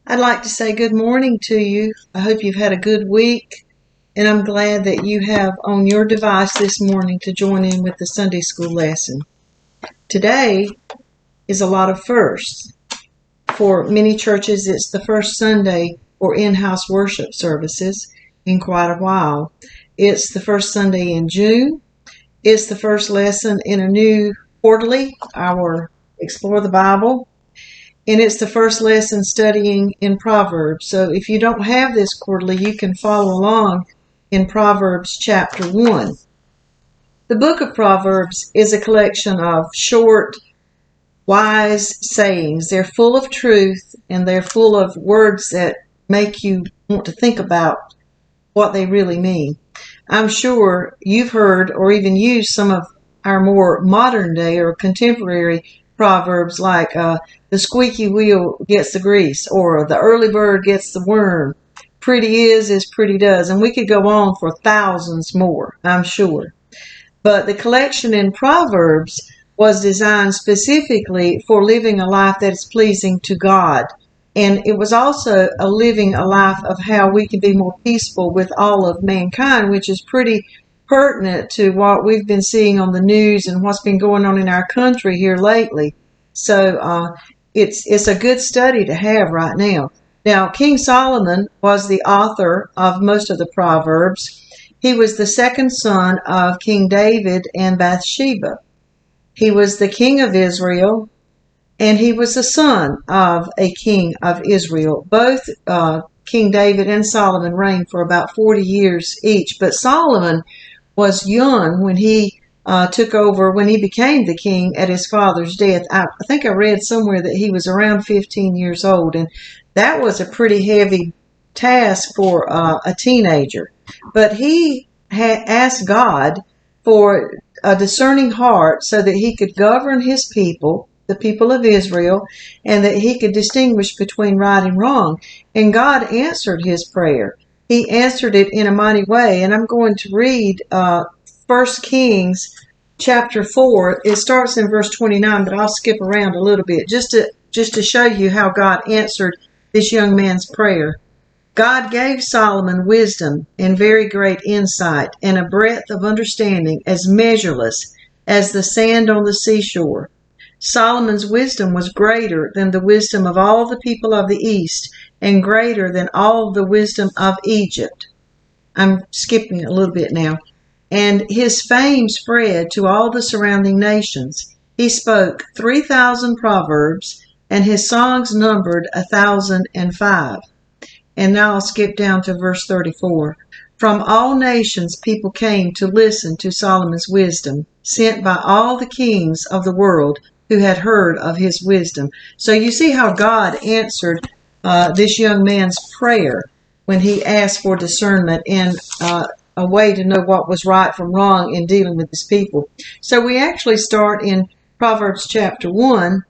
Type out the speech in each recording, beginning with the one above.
I'd like to say good morning to you. I hope you've had a good week, and I'm glad that you have on your device this morning to join in with the Sunday school lesson. Today is a lot of firsts. For many churches, it's the first Sunday for in-house worship services in quite a while. It's the first Sunday in June. It's the first lesson in a new quarterly, our Explore the Bible. And it's the first lesson studying in Proverbs. So if you don't have this quarterly, you can follow along in Proverbs chapter 1. The book of Proverbs is a collection of short, wise sayings. They're full of truth, and they're full of words that make you want to think about what they really mean. I'm sure you've heard or even used some of our more modern day or contemporary proverbs like the squeaky wheel gets the grease, or the early bird gets the worm, pretty is as pretty does, and we could go on for thousands more, I'm sure. But the collection in Proverbs was designed specifically for living a life that is pleasing to God. And it was also living a life of how we can be more peaceful with all of mankind, which is pretty pertinent to what we've been seeing on the news and what's been going on in our country here lately. So it's a good study to have right now. Now, King Solomon was the author of most of the Proverbs. He was the second son of King David and Bathsheba. He was the king of Israel, and he was the son of a king of Israel. Both King David and Solomon reigned for about 40 years each, but Solomon was young when he took over, when he became the king at his father's death. I think I read somewhere that he was around 15 years old, and that was a pretty heavy task for a teenager. But he had asked God for a discerning heart so that he could govern his people, the people of Israel, and that he could distinguish between right and wrong. And God answered his prayer. He answered it in a mighty way. And I'm going to read 1 Kings chapter 4. It starts in verse 29, but I'll skip around a little bit just to show you how God answered this young man's prayer. God gave Solomon wisdom and very great insight, and a breadth of understanding as measureless as the sand on the seashore. Solomon's wisdom was greater than the wisdom of all the people of the East, and greater than all the wisdom of Egypt. I'm skipping a little bit now. And his fame spread to all the surrounding nations. He spoke 3,000 proverbs, and his songs numbered 1,005. And now I'll skip down to verse 34. From all nations people came to listen to Solomon's wisdom, sent by all the kings of the world who had heard of his wisdom. So you see how God answered this young man's prayer when he asked for discernment and a way to know what was right from wrong in dealing with his people. So we actually start in Proverbs chapter 1.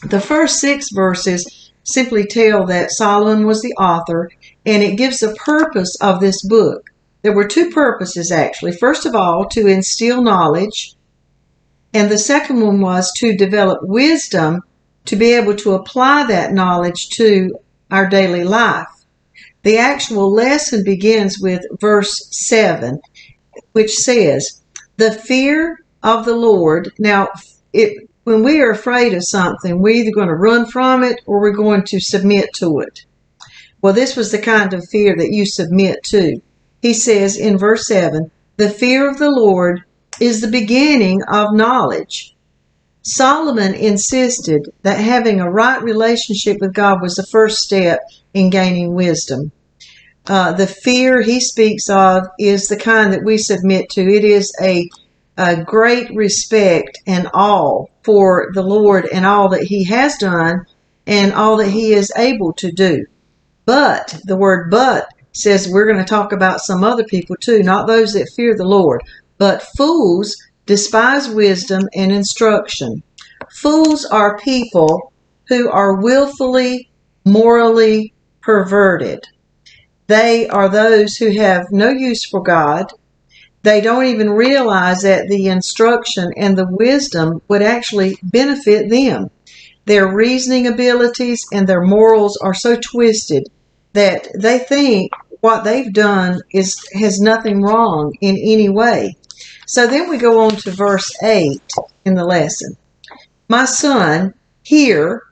The first 6 verses simply tell that Solomon was the author, and it gives the purpose of this book. There were 2 purposes, actually. First of all, to instill knowledge, and the second one was to develop wisdom to be able to apply that knowledge to our daily life. The actual lesson begins with verse 7, which says, the fear of the Lord. Now, when we are afraid of something, we're either going to run from it or we're going to submit to it. Well, this was the kind of fear that you submit to. He says in verse 7, the fear of the Lord is the beginning of knowledge. Solomon insisted that having a right relationship with God was the first step in gaining wisdom. The fear he speaks of is the kind that we submit to. It is a great respect and awe for the Lord and all that he has done and all that he is able to do. But, the word but says we're going to talk about some other people too, not those that fear the Lord. But fools despise wisdom and instruction. Fools are people who are willfully, morally perverted. They are those who have no use for God. They don't even realize that the instruction and the wisdom would actually benefit them. Their reasoning abilities and their morals are so twisted that they think what they've done has nothing wrong in any way. So then we go on to verse 8 in the lesson. My son, hear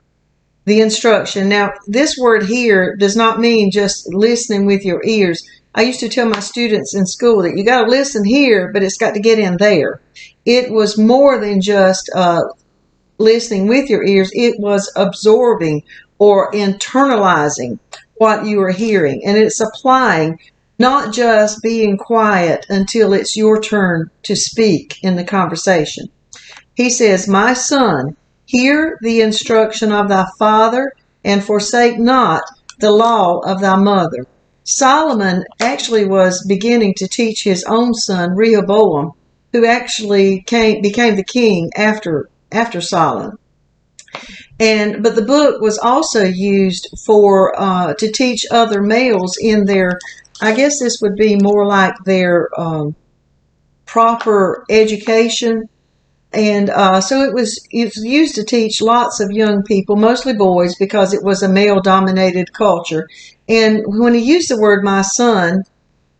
the instruction. Now, this word hear does not mean just listening with your ears. I used to tell my students in school that you got to listen here, but it's got to get in there. It was more than just listening with your ears. It was absorbing or internalizing what you are hearing. And it's applying, not just being quiet until it's your turn to speak in the conversation. He says, my son, hear the instruction of thy father, and forsake not the law of thy mother. Solomon actually was beginning to teach his own son, Rehoboam, who actually became the king after Solomon. But the book was also used for to teach other males in their, I guess this would be more like their proper education. And so it was used to teach lots of young people, mostly boys, because it was a male-dominated culture. And when he used the word my son,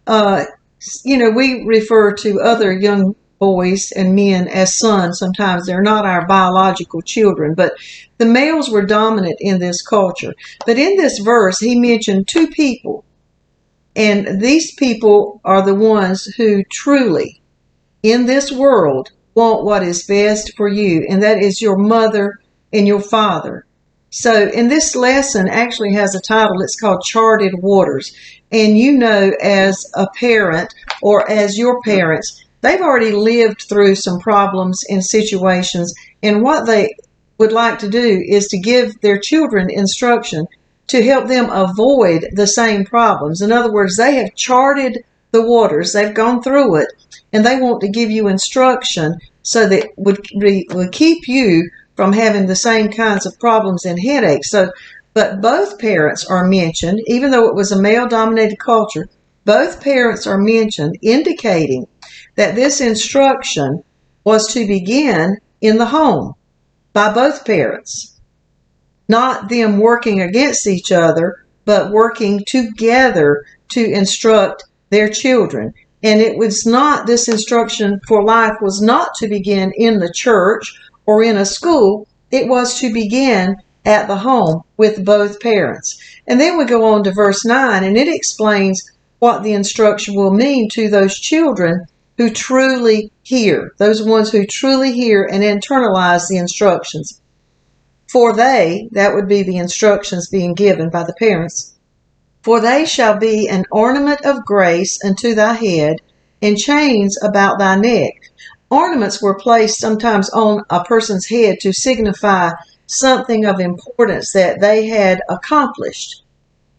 we refer to other young boys and men as sons. Sometimes they're not our biological children, but the males were dominant in this culture. But in this verse, he mentioned two people. And these people are the ones who truly, in this world, want what is best for you, and that is your mother and your father. So, and this lesson actually has a title. It's called Charted Waters. And as a parent or as your parents, they've already lived through some problems and situations, and what they would like to do is to give their children instruction to help them avoid the same problems. In other words, they have charted the waters. They've gone through it, and they want to give you instruction so that would keep you from having the same kinds of problems and headaches. But both parents are mentioned, even though it was a male-dominated culture, both parents are mentioned, indicating that this instruction was to begin in the home by both parents. Not them working against each other, but working together to instruct their children. And it was not, this instruction for life was not to begin in the church or in a school. It was to begin at the home with both parents. And then we go on to verse 9, and it explains what the instruction will mean to those children who truly hear, those ones who truly hear and internalize the instructions. For they, that would be the instructions being given by the parents, for they shall be an ornament of grace unto thy head, and chains about thy neck. Ornaments were placed sometimes on a person's head to signify something of importance that they had accomplished.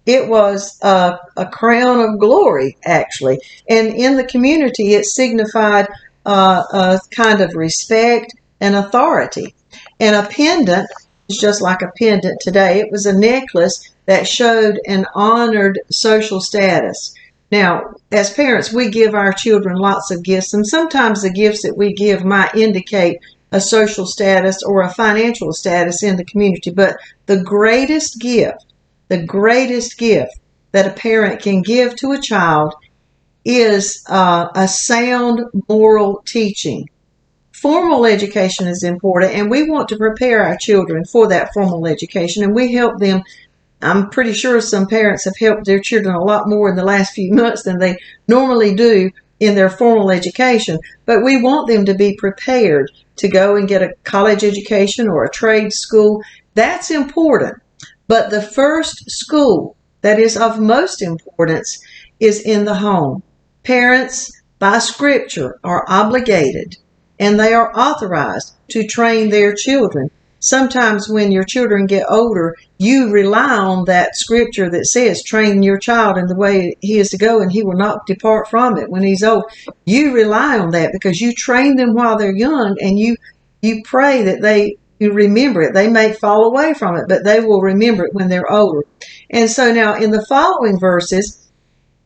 It was a crown of glory, actually. And in the community, it signified a kind of respect and authority. And a pendant is just like a pendant today. It was a necklace that showed an honored social status. Now, as parents, we give our children lots of gifts, and sometimes the gifts that we give might indicate a social status or a financial status in the community. But the greatest gift that a parent can give to a child is a sound moral teaching. Formal education is important, and we want to prepare our children for that formal education, and we help them. I'm pretty sure some parents have helped their children a lot more in the last few months than they normally do in their formal education, but we want them to be prepared to go and get a college education or a trade school. That's important. But the first school that is of most importance is in the home. Parents, by Scripture, are obligated and they are authorized to train their children. Sometimes when your children get older, you rely on that Scripture that says, train your child in the way he is to go, and he will not depart from it when he's old. You rely on that because you train them while they're young, and you pray that you remember it. They may fall away from it, but they will remember it when they're older. And so now in the following verses,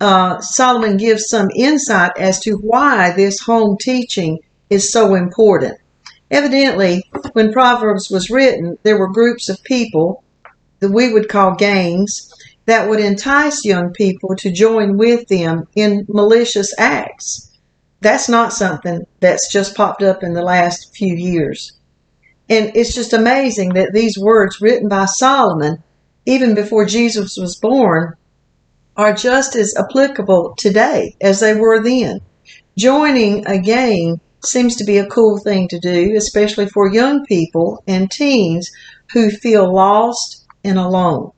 Solomon gives some insight as to why this home teaching is so important. Evidently, when Proverbs was written, there were groups of people that we would call gangs that would entice young people to join with them in malicious acts. That's not something that's just popped up in the last few years. And it's just amazing that these words written by Solomon, even before Jesus was born, are just as applicable today as they were then. Joining a gang seems to be a cool thing to do, especially for young people and teens who feel lost and alone.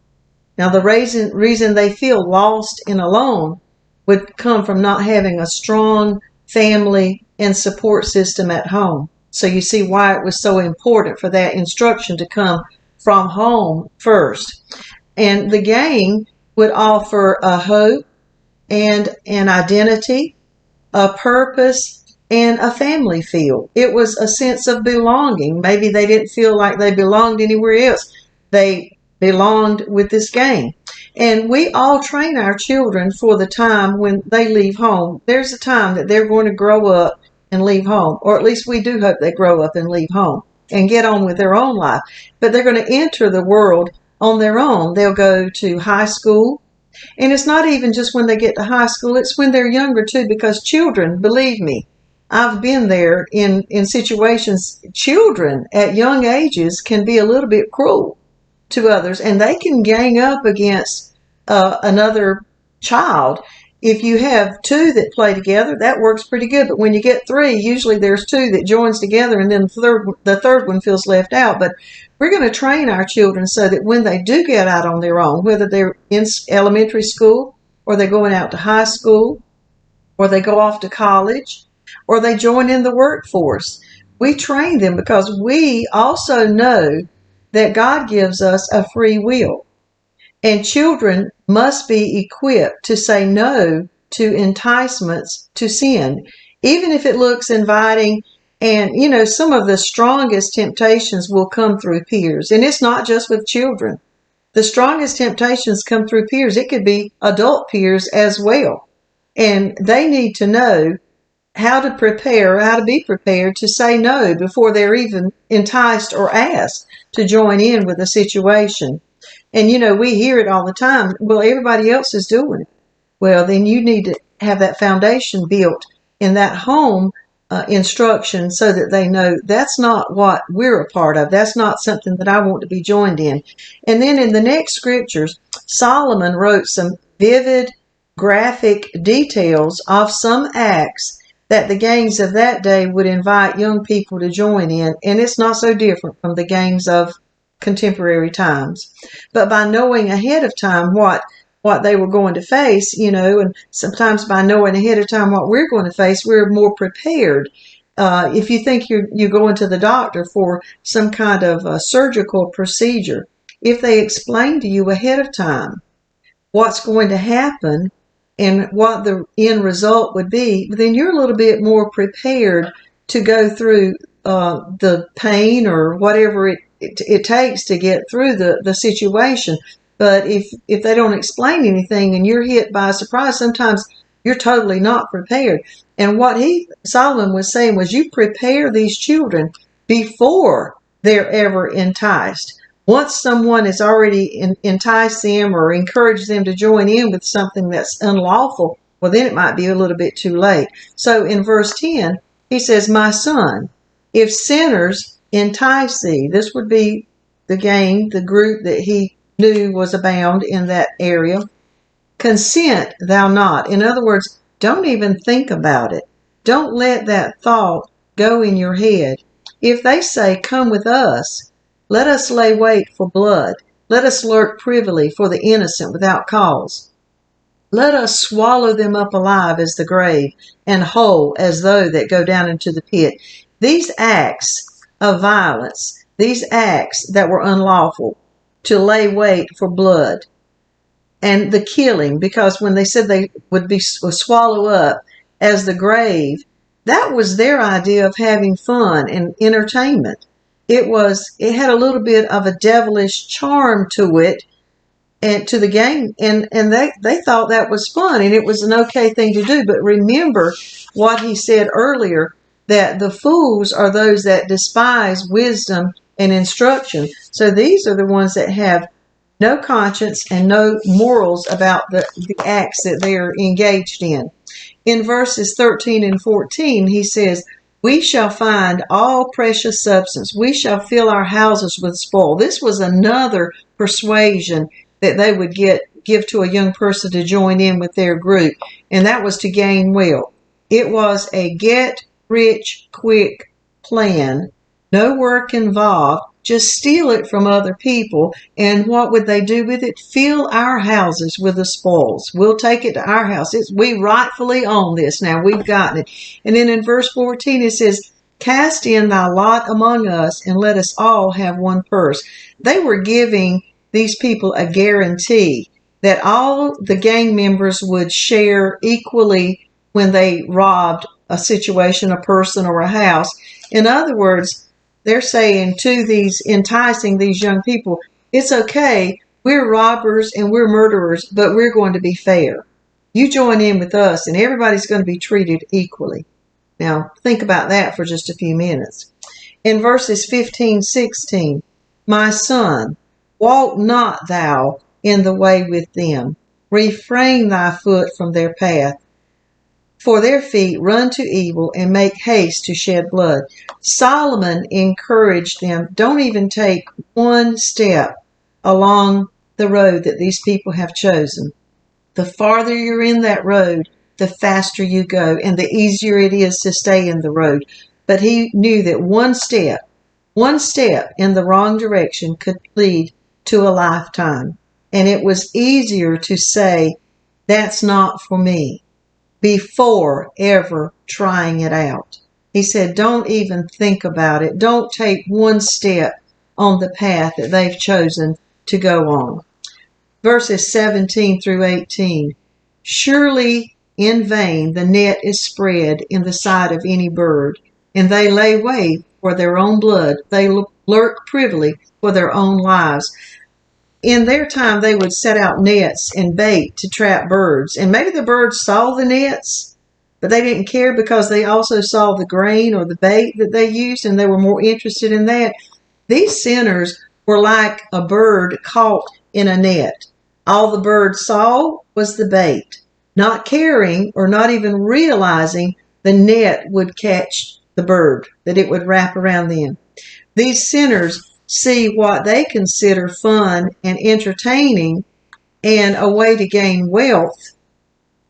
Now, the reason they feel lost and alone would come from not having a strong family and support system at home. So you see why it was so important for that instruction to come from home first. And the gang would offer a hope and an identity, a purpose, and a family feel. It was a sense of belonging. Maybe they didn't feel like they belonged anywhere else. They belonged with this gang. And we all train our children for the time when they leave home. There's a time that they're going to grow up and leave home, or at least we do hope they grow up and leave home and get on with their own life. But they're going to enter the world on their own. They'll go to high school. And it's not even just when they get to high school, it's when they're younger too, because children, believe me, I've been there in situations, children at young ages can be a little bit cruel to others, and they can gang up against another child. If you have two that play together, that works pretty good. But when you get three, usually there's two that joins together, and then the third one feels left out. But we're going to train our children so that when they do get out on their own, whether they're in elementary school or they're going out to high school or they go off to college or they join in the workforce, we train them because we also know that God gives us a free will. And children must be equipped to say no to enticements to sin, even if it looks inviting. And, you know, some of the strongest temptations will come through peers. And it's not just with children. The strongest temptations come through peers. It could be adult peers as well. And they need to know how to be prepared to say no before they're even enticed or asked to join in with a situation. And, you know, we hear it all the time. Well, everybody else is doing it. Well, then you need to have that foundation built in that home instruction so that they know that's not what we're a part of. That's not something that I want to be joined in. And then in the next scriptures, Solomon wrote some vivid, graphic details of some acts that the gangs of that day would invite young people to join in. And it's not so different from the gangs of contemporary times. But by knowing ahead of time what they were going to face, you know, and sometimes by knowing ahead of time what we're going to face, we're more prepared. If you think you're going to the doctor for some kind of a surgical procedure, if they explain to you ahead of time what's going to happen and what the end result would be, then you're a little bit more prepared to go through the pain or whatever it takes to get through the situation. But if they don't explain anything and you're hit by a surprise, sometimes you're totally not prepared. And what Solomon was saying was, you prepare these children before they're ever enticed. Once someone has already enticed them or encouraged them to join in with something that's unlawful, well, then it might be a little bit too late. So in verse 10, he says, "My son, if sinners entice thee," this would be the gang, the group that he knew was abound in that area, "consent thou not." In other words, don't even think about it. Don't let that thought go in your head. If they say, "Come with us, let us lay wait for blood. Let us lurk privily for the innocent without cause. Let us swallow them up alive as the grave, and whole as those that go down into the pit." These acts of violence, these acts that were unlawful, to lay wait for blood and the killing, because when they said they would swallow up as the grave, that was their idea of having fun and entertainment. It had a little bit of a devilish charm to it and to the gang, and they thought that was fun and it was an okay thing to do. But remember what he said earlier, that the fools are those that despise wisdom and instruction. So these are the ones that have no conscience and no morals about the acts that they are engaged in. In verses 13 and 14, he says, we shall find all precious substance. We shall fill our houses with spoil. This was another persuasion that they would give to a young person to join in with their group, and that was to gain wealth. It was a get-rich-quick plan, no work involved, just steal it from other people, and what would they do with it? Fill our houses with the spoils. We'll take it to our house. We rightfully own this now. We've gotten it. And then in verse 14 it says, cast in thy lot among us, and let us all have one purse. They were giving these people a guarantee that all the gang members would share equally when they robbed a situation, a person, or a house. In other words, they're saying to enticing these young people, it's okay, we're robbers and we're murderers, but we're going to be fair. You join in with us and everybody's going to be treated equally. Now, think about that for just a few minutes. In verses 15, 16, my son, walk not thou in the way with them. Refrain thy foot from their path. For their feet run to evil and make haste to shed blood. Solomon encouraged them, don't even take one step along the road that these people have chosen. The farther you're in that road, the faster you go, and the easier it is to stay in the road. But he knew that one step in the wrong direction could lead to a lifetime. And it was easier to say, that's not for me, before ever trying it out. He said, don't even think about it. Don't take one step on the path that they've chosen to go on. Verses 17 through 18. Surely in vain the net is spread in the sight of any bird, and they lay wait for their own blood. They lurk privily for their own lives. In their time, they would set out nets and bait to trap birds. And maybe the birds saw the nets, but they didn't care because they also saw the grain or the bait that they used, and they were more interested in that. These sinners were like a bird caught in a net. All the bird saw was the bait, not caring or not even realizing the net would catch the bird, that it would wrap around them. These sinners see what they consider fun and entertaining and a way to gain wealth,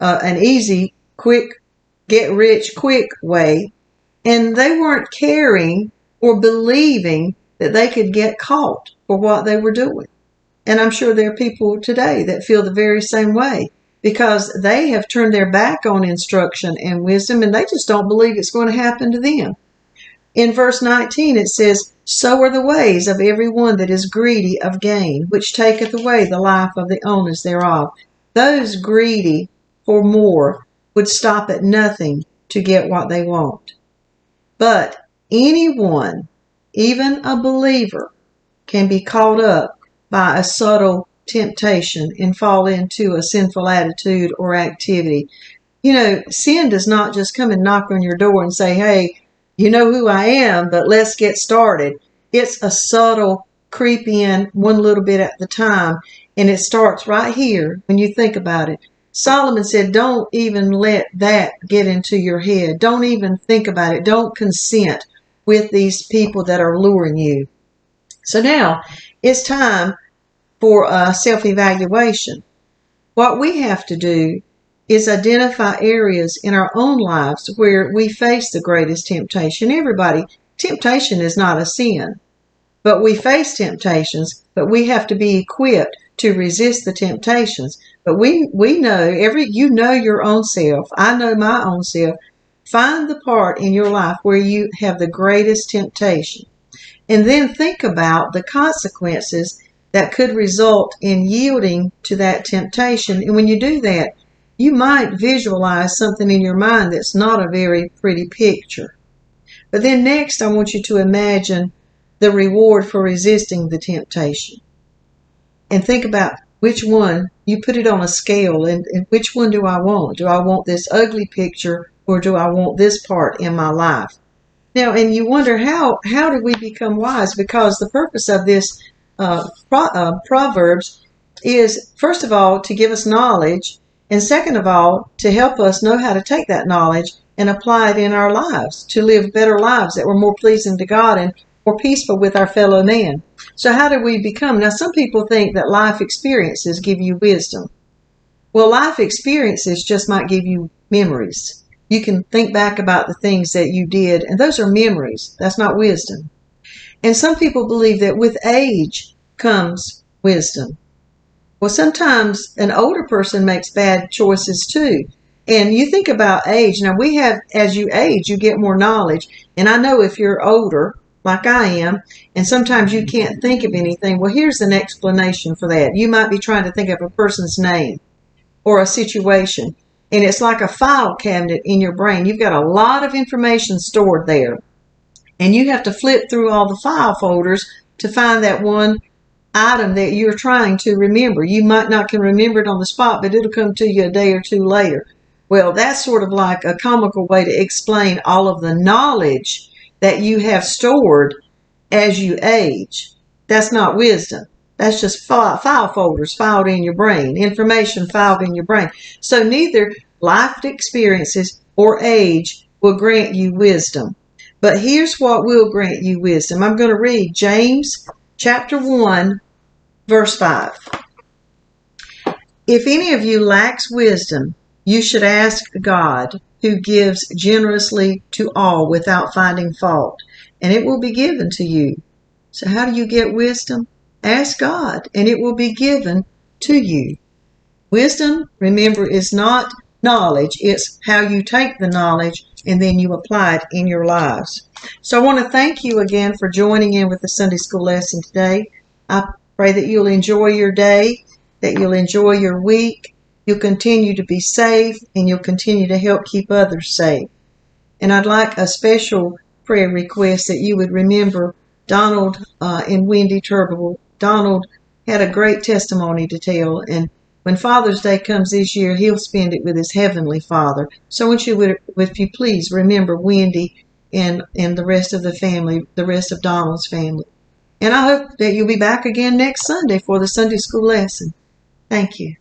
an easy, quick, get-rich-quick way, and they weren't caring or believing that they could get caught for what they were doing. And I'm sure there are people today that feel the very same way because they have turned their back on instruction and wisdom, and they just don't believe it's going to happen to them. In verse 19 it says, so are the ways of every one that is greedy of gain, which taketh away the life of the owners thereof. Those greedy for more would stop at nothing to get what they want. But anyone, even a believer, can be caught up by a subtle temptation and fall into a sinful attitude or activity. You know, sin does not just come and knock on your door and say, hey, you know who I am, but let's get started. It's a subtle creep in one little bit at the time, and it starts right here when you think about it. Solomon said, don't even let that get into your head. Don't even think about it. Don't consent with these people that are luring you. So now it's time for a self-evaluation. What we have to do is identify areas in our own lives where we face the greatest temptation. Everybody, temptation is not a sin, but we face temptations, but we have to be equipped to resist the temptations. But we know, you know your own self. I know my own self. Find the part in your life where you have the greatest temptation. And then think about the consequences that could result in yielding to that temptation. And when you do that, you might visualize something in your mind that's not a very pretty picture. But then next, I want you to imagine the reward for resisting the temptation. And think about which one, you put it on a scale, and which one do I want? Do I want this ugly picture, or do I want this part in my life? Now, and you wonder how do we become wise? Because the purpose of this Proverbs is, first of all, to give us knowledge, and second of all, to help us know how to take that knowledge and apply it in our lives, to live better lives that were more pleasing to God and more peaceful with our fellow man. So how do we become? Now, some people think that life experiences give you wisdom. Well, life experiences just might give you memories. You can think back about the things that you did, and those are memories. That's not wisdom. And some people believe that with age comes wisdom. Well, sometimes an older person makes bad choices too. And you think about age. Now, as you age, you get more knowledge. And I know if you're older, like I am, and sometimes you can't think of anything, well, here's an explanation for that. You might be trying to think of a person's name or a situation, and it's like a file cabinet in your brain. You've got a lot of information stored there, and you have to flip through all the file folders to find that one item that you're trying to remember. You might not can remember it on the spot, but it'll come to you a day or two later. Well, that's sort of like a comical way to explain all of the knowledge that you have stored as you age. That's not wisdom. That's just file folders filed in your brain, information filed in your brain. So neither life experiences or age will grant you wisdom. But here's what will grant you wisdom. I'm going to read James chapter 1, verse 5. If any of you lacks wisdom, you should ask God, who gives generously to all without finding fault, and it will be given to you. So how do you get wisdom? Ask God, and it will be given to you. Wisdom, remember, is not knowledge. It's how you take the knowledge and then you apply it in your lives. So I want to thank you again for joining in with the Sunday school lesson today. I pray that you'll enjoy your day, that you'll enjoy your week. You'll continue to be safe, and you'll continue to help keep others safe. And I'd like a special prayer request that you would remember Donald and Wendy Turbeville. Donald had a great testimony to tell, and when Father's Day comes this year, he'll spend it with his Heavenly Father. So I want you, if you please, remember Wendy and the rest of the family, the rest of Donald's family. And I hope that you'll be back again next Sunday for the Sunday school lesson. Thank you.